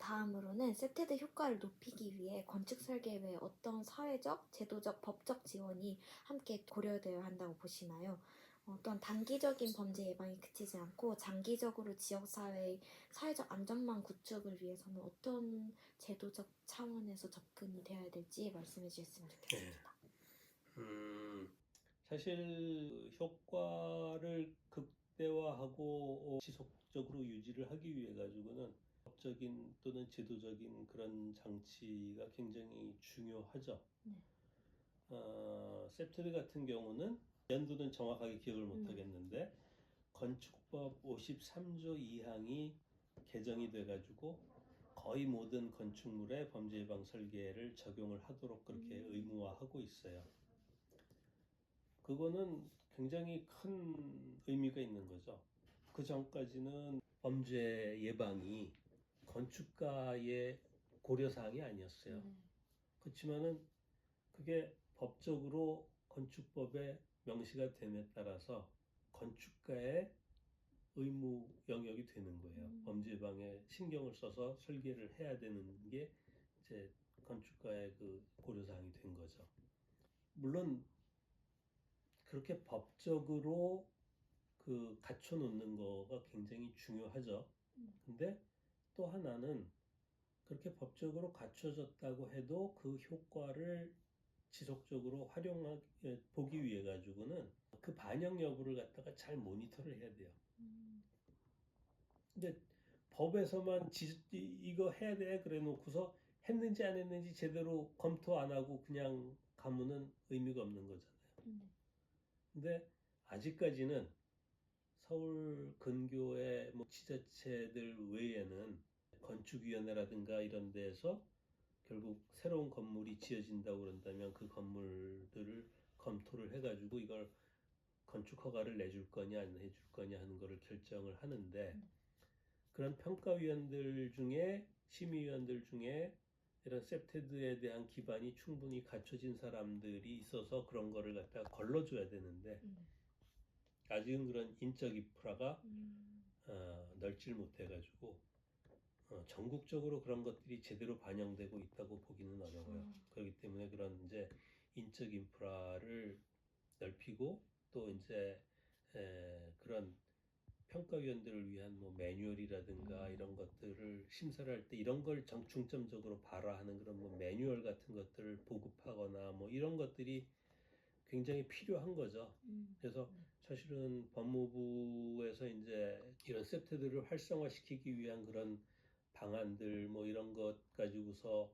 다음으로는 세테드 효과를 높이기 위해 건축 설계 외에 어떤 사회적, 제도적, 법적 지원이 함께 고려되어야 한다고 보시나요? 어떤 단기적인 범죄 예방에 그치지 않고 장기적으로 지역사회의 사회적 안전망 구축을 위해서는 어떤 제도적 차원에서 접근이 되어야 될지 말씀해 주셨으면 좋겠습니다. 사실 효과를 극대화하고 지속적으로 유지를 하기 위해 가지고는 법적인 또는 제도적인 그런 장치가 굉장히 중요하죠. 셉트드 같은 경우는 연도는 정확하게 기억을 못 하겠는데 건축법 53조 2항이 개정이 돼 가지고 거의 모든 건축물에 범죄 예방 설계를 적용을 하도록 그렇게 의무화하고 있어요. 그거는 굉장히 큰 의미가 있는 거죠. 그 전까지는 범죄 예방이 건축가의 고려사항이 아니었어요. 그렇지만은 그게 법적으로 건축법에 명시가 됨에 따라서 건축가의 의무 영역이 되는 거예요. 범죄 예방에 신경을 써서 설계를 해야 되는 게 이제 건축가의 그 고려사항이 된 거죠. 물론 그렇게 법적으로 그 갖춰놓는 거가 굉장히 중요하죠. 근데 또 하나는 그렇게 법적으로 갖춰졌다고 해도 그 효과를 지속적으로 활용하게 보기 위해 가지고는 그 반영 여부를 갖다가 잘 모니터를 해야 돼요. 근데 법에서만 이거 해야 돼 그래 놓고서 했는지 안 했는지 제대로 검토 안 하고 그냥 가면은 의미가 없는 거잖아요. 근데 아직까지는 서울 근교의 뭐 지자체들 외에는 건축위원회라든가 이런 데에서 결국 새로운 건물이 지어진다고 그런다면 그 건물들을 검토를 해가지고 이걸 건축 허가를 내줄 거냐 안 해줄 거냐 하는 거를 결정을 하는데 그런 평가위원들 중에 심의위원들 중에 이런 셉테드에 대한 기반이 충분히 갖춰진 사람들이 있어서 그런 거를 갖다가 걸러줘야 되는데 아직은 그런 인적 인프라가 넓지를 못해가지고 전국적으로 그런 것들이 제대로 반영되고 있다고 보기는 어려워요. 그렇기 때문에 그런 이제 인적 인프라를 넓히고 또 이제 그런 평가위원들을 위한 뭐 매뉴얼이라든가 이런 것들을 심사를 할 때 이런 걸 중점적으로 봐라 하는 그런 뭐 매뉴얼 같은 것들을 보급하거나 뭐 이런 것들이 굉장히 필요한 거죠. 그래서 사실은 법무부에서 이제 이런 셉트들을 활성화시키기 위한 그런 방안들 뭐 이런 것 가지고서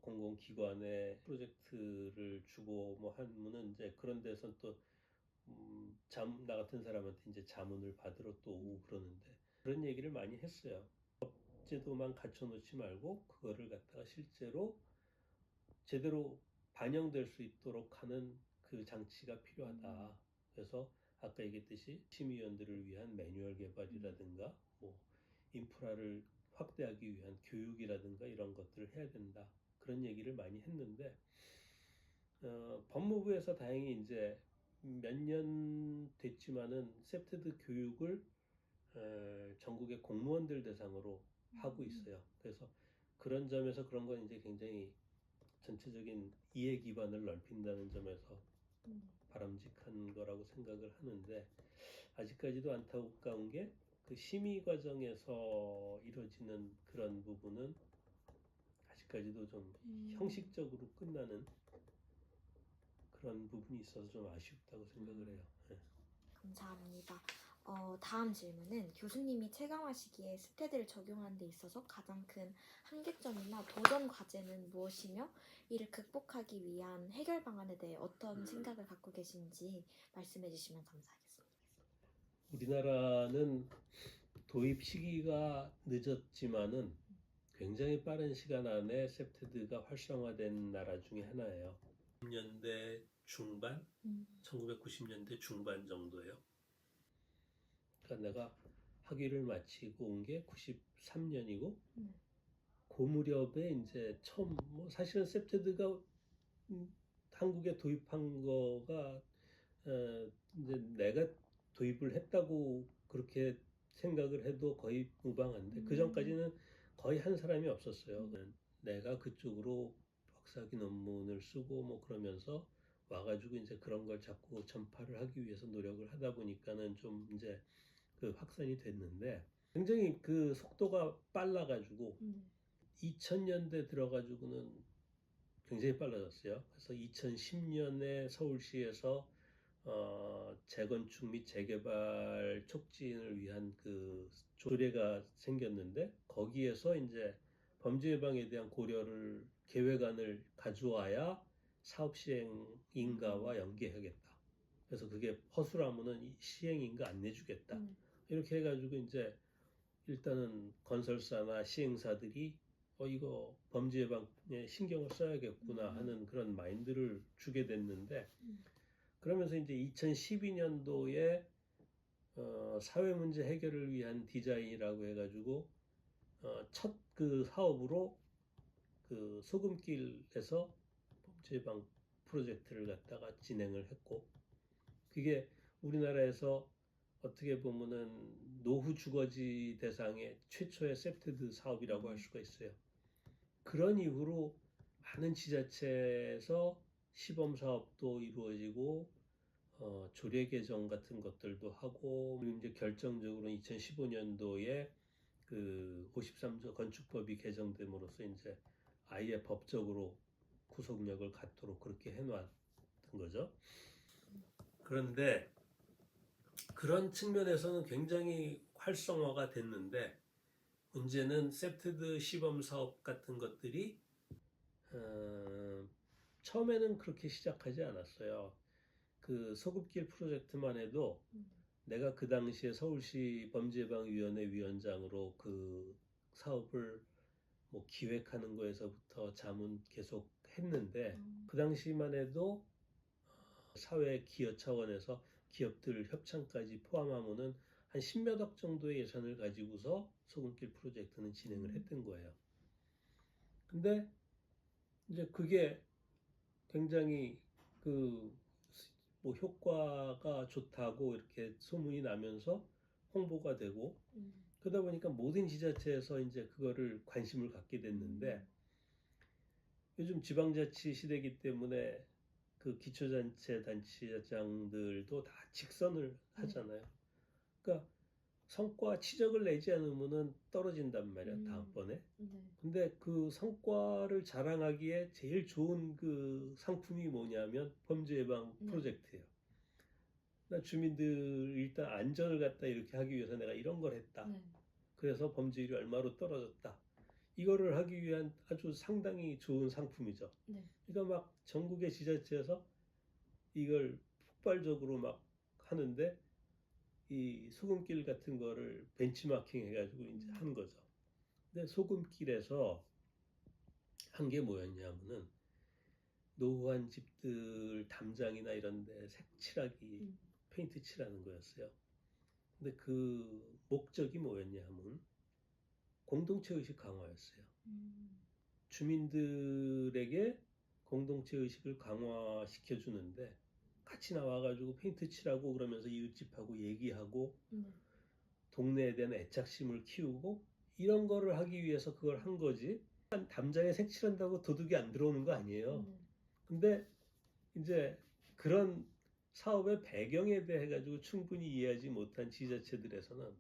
공공기관에 프로젝트를 주고 뭐 하면은 이제 그런 데선 또 나 같은 사람한테 이제 자문을 받으러 또 오고 그러는데 그런 얘기를 많이 했어요. 제도만 갖춰놓지 말고 그거를 갖다가 실제로 제대로 반영될 수 있도록 하는 그 장치가 필요하다. 그래서 아까 얘기했듯이 심의위원들을 위한 매뉴얼 개발이라든가 뭐 인프라를 확대하기 위한 교육이라든가 이런 것들을 해야 된다. 그런 얘기를 많이 했는데 법무부에서 다행히 이제 몇 년 됐지만은 셉트드 교육을 전국의 공무원들 대상으로 하고 있어요. 그래서 그런 점에서 그런 건 이제 굉장히 전체적인 이해 기반을 넓힌다는 점에서 바람직한 거라고 생각을 하는데 아직까지도 안타까운 게 그 심의 과정에서 이루어지는 그런 부분은 아직까지도 좀 형식적으로 끝나는 그런 부분이 있어서 좀 아쉽다고 생각을 해요. 네. 감사합니다. 다음 질문은 교수님이 체감하시기에 습테드를 적용하는 데 있어서 가장 큰 한계점이나 도전 과제는 무엇이며 이를 극복하기 위한 해결 방안에 대해 어떤 생각을 갖고 계신지 말씀해 주시면 감사하겠습니다. 우리나라는 도입 시기가 늦었지만은 굉장히 빠른 시간 안에 셉테드가 활성화된 나라 중에 하나예요. 90년대 중반, 1990년대 중반 정도예요. 그러니까 내가 학위를 마치고 온 게 93년이고 그 무렵에 이제 처음 뭐 사실은 셉테드가 한국에 도입한 거가 이제 내가 도입을 했다고 그렇게 생각을 해도 거의 무방한데 그 전까지는 거의 한 사람이 없었어요. 내가 그쪽으로 박사학위 논문을 쓰고 뭐 그러면서 와가지고 이제 그런 걸 자꾸 전파를 하기 위해서 노력을 하다 보니까는 좀 이제 그 확산이 됐는데 굉장히 그 속도가 빨라가지고 2000년대 들어가지고는 굉장히 빨라졌어요. 그래서 2010년에 서울시에서 재건축 및 재개발 촉진을 위한 그 조례가 생겼는데 거기에서 이제 범죄 예방에 대한 고려를 계획안을 가져와야 사업 시행 인가와 연계하겠다. 그래서 그게 허술하면은 시행 인가 안 내주겠다. 이렇게 해가지고 이제 일단은 건설사나 시행사들이 이거 범죄 예방에 신경을 써야겠구나 하는 그런 마인드를 주게 됐는데 그러면서 이제 2012년도에 사회 문제 해결을 위한 디자인이라고 해가지고 첫 그 사업으로 그 소금길에서 범죄 예방 프로젝트를 갖다가 진행을 했고 그게 우리나라에서 어떻게 보면은 노후 주거지 대상의 최초의 셉트드 사업이라고 할 수가 있어요. 그런 이후로 많은 지자체에서 시범 사업도 이루어지고 조례 개정 같은 것들도 하고 그리고 이제 결정적으로 2015년도에 그 53조 건축법이 개정됨으로써 이제 아예 법적으로 구속력을 갖도록 그렇게 해놨던 거죠. 그런데 그런 측면에서는 굉장히 활성화가 됐는데 문제는 셉트드 시범 사업 같은 것들이 처음에는 그렇게 시작하지 않았어요. 그 소급길 프로젝트만 해도 내가 그 당시에 서울시 범죄예방위원회 위원장으로 그 사업을 뭐 기획하는 거에서부터 자문 계속 했는데 그 당시만 해도 사회 기여 차원에서 기업들 협찬까지 포함하면은 한 10몇 억 정도의 예산을 가지고서 소금길 프로젝트는 진행을 했던 거예요. 근데 이제 그게 굉장히 그 뭐 효과가 좋다고 이렇게 소문이 나면서 홍보가 되고 그러다 보니까 모든 지자체에서 이제 그거를 관심을 갖게 됐는데 요즘 지방자치 시대이기 때문에 그 기초자치 단체장들도 다 직선을 하잖아요. 그러니까 성과 치적을 내지 않으면은 떨어진단 말이야 다음번에. 근데 그 성과를 자랑하기에 제일 좋은 그 상품이 뭐냐면 범죄 예방 프로젝트예요. 나 주민들 일단 안전을 갖다 이렇게 하기 위해서 내가 이런 걸 했다. 그래서 범죄율이 얼마로 떨어졌다. 이거를 하기 위한 아주 상당히 좋은 상품이죠. 그러니까 막 전국의 지자체에서 이걸 폭발적으로 막 하는데 이 소금길 같은 거를 벤치마킹 해가지고 이제 한 거죠. 근데 소금길에서 한 게 뭐였냐면은 노후한 집들 담장이나 이런데 색칠하기 페인트 칠하는 거였어요. 근데 그 목적이 뭐였냐면 공동체 의식 강화였어요. 주민들에게 공동체 의식을 강화시켜 주는데 같이 나와가지고 페인트 칠하고 그러면서 이웃집하고 얘기하고 동네에 대한 애착심을 키우고 이런 거를 하기 위해서 그걸 한 거지. 담장에 색칠한다고 도둑이 안 들어오는 거 아니에요. 근데 이제 그런 사업의 배경에 대해 가지고 충분히 이해하지 못한 지자체들에서는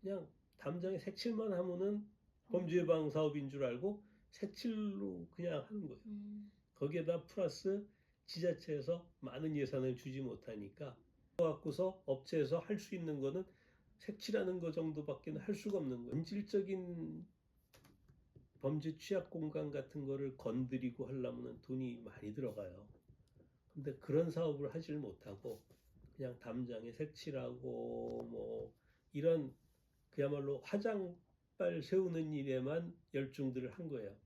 그냥 담장에 색칠만 하면은 범죄 예방 사업인 줄 알고 색칠로 그냥 하는 거예요. 거기에다 플러스 지자체에서 많은 예산을 주지 못하니까 갖고서 업체에서 할 수 있는 거는 색칠하는 거 정도밖에 할 수가 없는 거예요. 본질적인 범죄 취약 공간 같은 거를 건드리고 하려면 돈이 많이 들어가요. 근데 그런 사업을 하질 못하고 그냥 담장에 색칠하고 뭐 이런 그야말로 화장발 세우는 일에만 열중들을 한 거예요.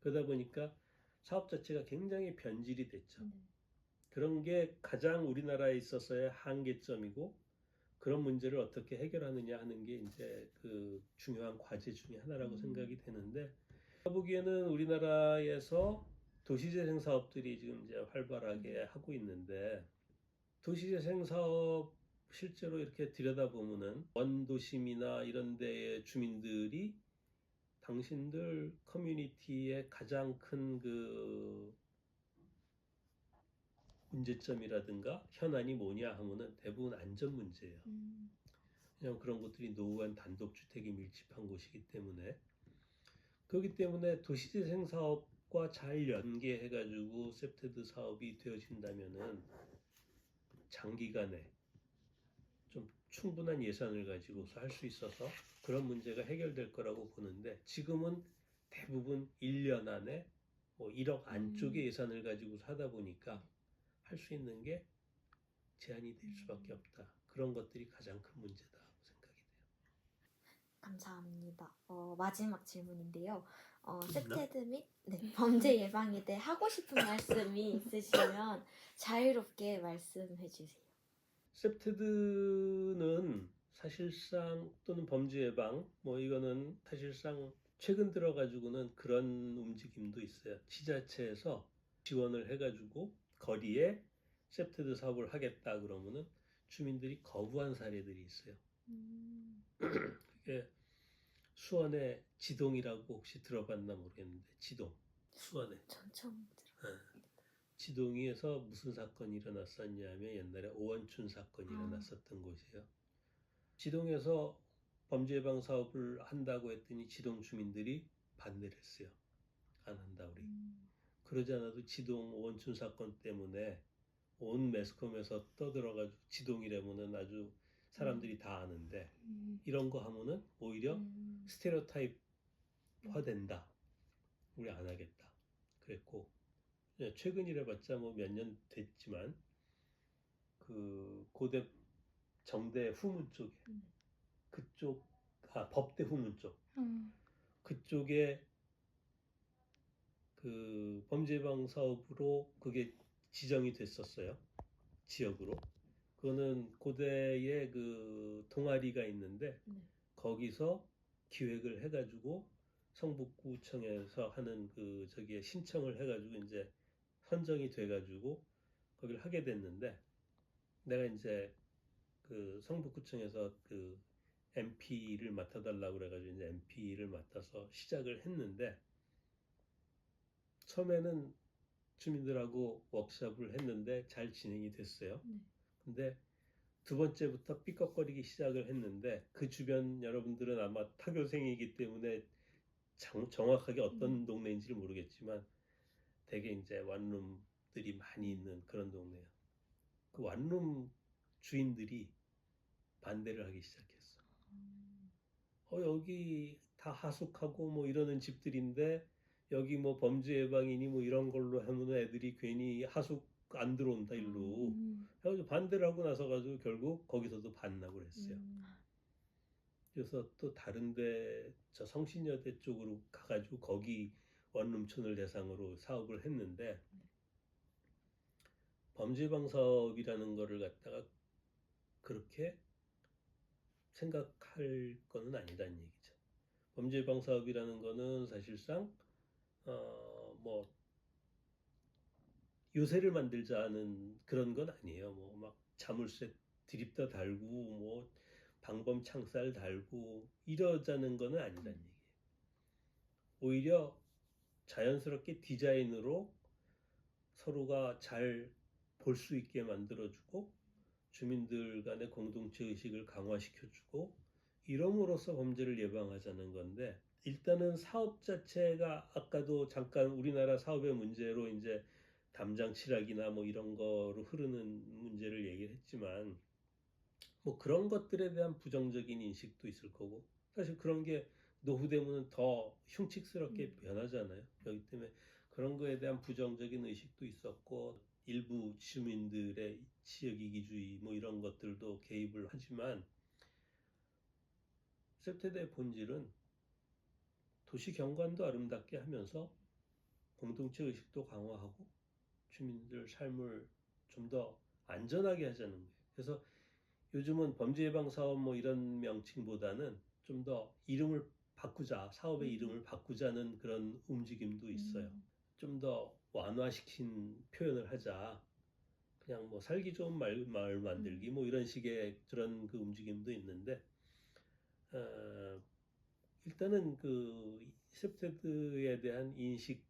그러다 보니까 사업 자체가 굉장히 변질이 됐죠. 그런 게 가장 우리나라에 있어서의 한계점이고 그런 문제를 어떻게 해결하느냐 하는 게 이제 그 중요한 과제 중에 하나라고 생각이 되는데 제가 보기에는 우리나라에서 도시재생 사업들이 지금 이제 활발하게 하고 있는데 도시재생 사업 실제로 이렇게 들여다보면은 원도심이나 이런 데의 주민들이 당신들 커뮤니티의 가장 큰 그 문제점이라든가 현안이 뭐냐 하면은 대부분 안전 문제예요. 그냥 그런 것들이 노후한 단독주택이 밀집한 곳이기 때문에 그렇기 때문에 도시재생 사업과 잘 연계해가지고 셉테드 사업이 되어진다면은 장기간에 좀 충분한 예산을 가지고서 할 수 있어서 그런 문제가 해결될 거라고 보는데 지금은 대부분 1년 안에 뭐 1억 안쪽의 예산을 가지고 하다 보니까 할 수 있는 게 제한이 될 수밖에 없다. 그런 것들이 가장 큰 문제다 생각이 돼요. 감사합니다. 마지막 질문인데요. 있나? 섹테드 및 범죄 예방에 대해 하고 싶은 말씀이 있으시면 자유롭게 말씀해 주세요. 셉테드는 사실상 또는 범죄 예방 뭐 이거는 사실상 최근 들어 가지고는 그런 움직임도 있어요. 지자체에서 지원을 해가지고 거리에 셉테드 사업을 하겠다 그러면은 주민들이 거부한 사례들이 있어요. 그게 수원의 지동이라고 혹시 들어봤나 모르겠는데 지동 수원에 전 처음 들어요. 지동에서 무슨 사건이 일어났었냐면 옛날에 오원춘 사건이 일어났었던 곳이에요. 지동에서 범죄 예방 사업을 한다고 했더니 지동 주민들이 반대를 했어요. 안 한다 우리. 그러지 않아도 지동 오원춘 사건 때문에 온 매스컴에서 떠들어가지고 지동이라면은 아주 사람들이 다 아는데 이런 거 하면은 오히려 스테레오타입화 된다. 우리 안 하겠다. 그랬고 최근이라 봤자 뭐 몇 년 됐지만 그 고대 정대 후문 쪽에 그쪽 법대 후문 쪽 그쪽에 그 범죄 예방 사업으로 그게 지정이 됐었어요. 지역으로. 그거는 고대에 그 동아리가 있는데 거기서 기획을 해가지고 성북구청에서 하는 그 저기에 신청을 해가지고 이제 선정이 돼가지고 거기를 하게 됐는데 내가 이제 그 성북구청에서 그 MP를 맡아달라고 그래가지고 이제 MP를 맡아서 시작을 했는데 처음에는 주민들하고 워크숍을 했는데 잘 진행이 됐어요. 근데 두 번째부터 삐걱거리기 시작을 했는데 그 주변 여러분들은 아마 타교생이기 때문에 정확하게 어떤 동네인지를 모르겠지만 되게 이제 원룸들이 많이 있는 그런 동네예요. 그 원룸 주인들이 반대를 하기 시작했어. 여기 다 하숙하고 뭐 이러는 집들인데 여기 뭐 범죄 예방이니 뭐 이런 걸로 하면 애들이 괜히 하숙 안 들어온다 일로. 그래서 반대를 하고 나서 가지고 결국 거기서도 반납을 했어요. 그래서 또 다른데 저 성신여대 쪽으로 가가지고 거기 원룸촌을 대상으로 사업을 했는데 범죄 예방 사업이라는 거를 갖다가 그렇게 생각할 거는 아니다는 얘기죠. 범죄 예방 사업이라는 거는 사실상 뭐 요새를 만들자는 그런 건 아니에요. 뭐 막 자물쇠 드립다 달고 뭐 방범 창살 달고 이러자는 거는 아니라는 얘기예요. 오히려 자연스럽게 디자인으로 서로가 잘 볼 수 있게 만들어주고 주민들 간의 공동체 의식을 강화시켜주고 이럼으로써 범죄를 예방하자는 건데 일단은 사업 자체가 아까도 잠깐 우리나라 사업의 문제로 이제 담장 칠하기나 뭐 이런 거로 흐르는 문제를 얘기를 했지만 뭐 그런 것들에 대한 부정적인 인식도 있을 거고 사실 그런 게 노후 되면 더 흉측스럽게 변하잖아요. 그렇기 때문에 그런 거에 대한 부정적인 의식도 있었고 일부 주민들의 지역이기주의 뭐 이런 것들도 개입을 하지만 셉테드의 본질은 도시 경관도 아름답게 하면서 공동체 의식도 강화하고 주민들 삶을 좀 더 안전하게 하자는 거예요. 그래서 요즘은 범죄 예방 사업 뭐 이런 명칭보다는 좀 더 이름을 바꾸자, 사업의 이름을 바꾸자는 그런 움직임도 있어요. 좀 더 완화시킨 표현을 하자. 그냥 뭐 살기 좋은 마을 만들기 뭐 이런 식의 그런 그 움직임도 있는데 일단은 그 셉테드에 대한 인식이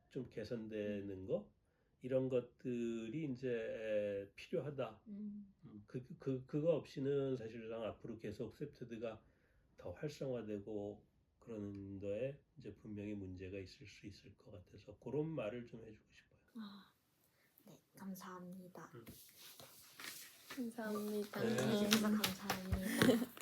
좀 개선되는 거 이런 것들이 이제 필요하다. 그거 없이는 사실상 앞으로 계속 셉테드가 더 활성화되고 그러는 거에 이제 분명히 문제가 있을 수 있을 것 같아서 그런 말을 좀 해주고 싶어요. 네, 감사합니다. 감사합니다. 네. 해주셔서 감사합니다.